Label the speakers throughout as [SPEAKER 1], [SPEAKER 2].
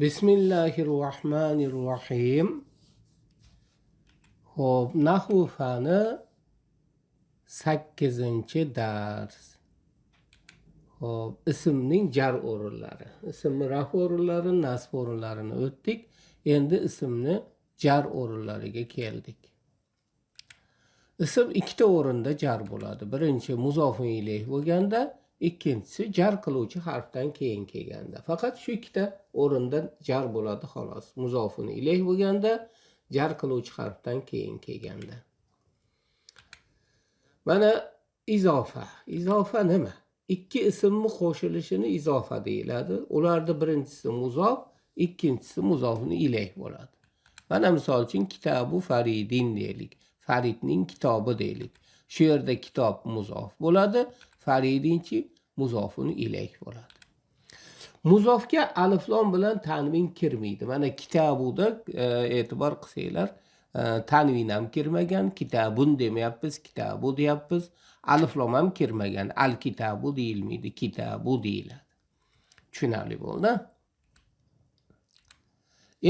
[SPEAKER 1] Bismillahirrahmanirrahim. Xo'p, nahvu fani 8-dars. Xo'p, ismning jar o'rinlari. Ismni raf o'rinlari, nasb o'rinlarini o'tdik. Endi ismni jar o'rinlariga keldik. Ism ikkita o'rinda jar bo'ladi. Birinchi muzofun ilayh bo'lganda, ikkinchisi jar qiluvchi harfdan keyin kelganda. Faqat shu ikkita o'rinda jar bo'ladi xolos. Muzofun ilayh bo'lganda, jar qiluvchi harfdan keyin kelganda. Mana izofa. Izofa nima? Ikki ismni qo'shilishini izofa deyiladi. Ularda birinchisi muzof, ikkinchisi muzofun ilayh bo'ladi. Mana misol uchun kitobu Faridin deylik. Faridning kitobi deylik. Shu yerda kitob muzof bo'ladi, Faridinchi muzofun ilayh bo'ladi. Muzofga aliflom bilan tanvin kirmaydi. Mana kitobuda e'tibor qilsanglar, tanvin ham kirmagan, kitobun demayapmiz, kitobu deyapmiz. Aliflom ham kirmagan, al kitobu deyilmaydi, kitobu deyiladi. Tushunarli bo'ldi?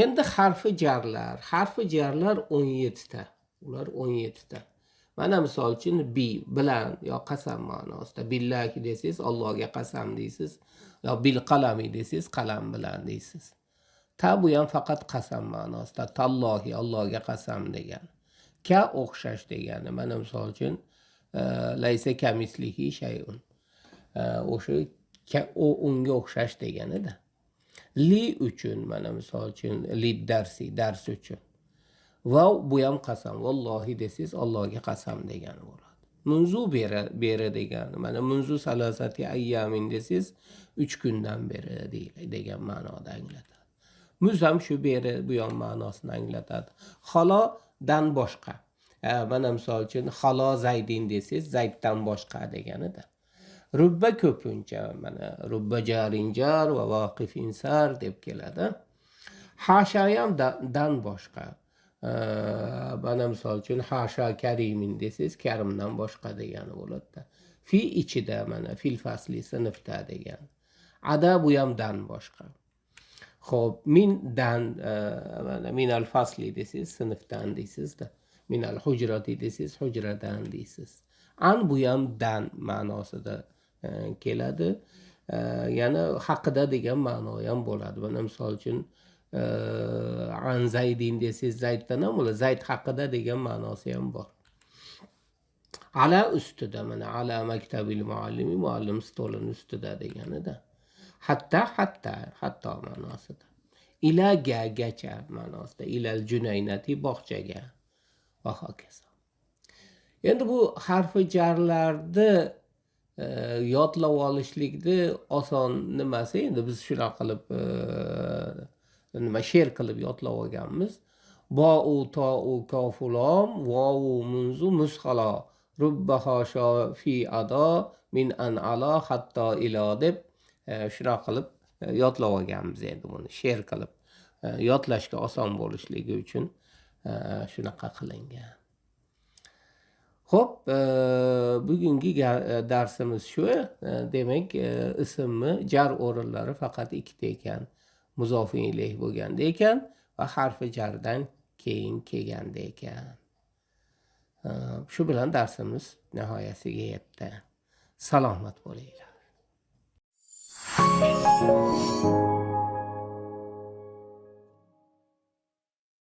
[SPEAKER 1] Endi harfi jarlar. Harfi jarlar 17 ta. Ular 17 ta. Mana misol uchun bi bilan yo qasam ma'nosida. Billahi desiz, Allohga qasam deysiz. Yo bil qalami desiz, qalam bilan deysiz. Ta bu ham faqat qasam ma'nosida. Tallohi, Allohga qasam degan. Ka o'xshash degani. Mana misol uchun laysa kamislihi shay'un. O'sha o unga o'xshash deganida. Li uchun mana misol uchun lid darsi, dars uchun. Va bu ham qasam. Vallohi desiz, Allohga qasam degani bo'ladi. Munzu beri degani. Mana munzu salasati ayyamin desiz, 3 kundan beri degan ma'noda anglatadi. Muz ham shu beri bu ham ma'nosini anglatadi. Xalodan boshqa. Mana misol uchun xalo zaydin desiz, zayddan boshqa deganida. Rubba ko'pincha mana rubba jarinjar va vaqif insar deb keladi. Hasha ham dan boshqa. Mana misol uchun hasha karimin desiz, karimdan boshqa degani bo'ladi. Fi ichida mana fil fasli sinfda degan. Ada bu ham dan boshqa. Xo'p, min dan mana min al fasli desiz, sinfdan deysizda. Min al hujrati desiz, hujradan deysiz. An bu ham dan ma'nosida keladi. Yana haqida degan ma'no ham bo'ladi. Mana misol uchun an zaydin desiz, zayddan ham bo'ladi. Zayd haqida degan ma'nosi ham bor. Ala ustida mana ala maktabil muallimi, muallim stolini ustida deganida. Hatta ma'nosida. Ila gacha ma'nosida. Ilal junaynati bog'chaga va hokazo. Endi bu harfi jarlarni yodlab olishlikni oson nimasi? Endi biz shunaqa qilib she'r qilib yodlab olganmiz. Bo'u ta'u kafulom va'u munzu musxala rubba hasha fi ado min an ala hatta ila deb shunaqa qilib yodlab olganmiz endi buni she'r qilib yodlashga oson bo'lishligi uchun shunaqa qilingan. Xo'p, bugungi darsimiz shu. Demak, ismni jar o'rinlari faqat ikkita ekan. Muzofun ilayh bo'lganda ekan va harfi jardan keyin kelganda ekan. Shu bilan darsimiz nihoyasiga yetdi. Salomat bo'linglar.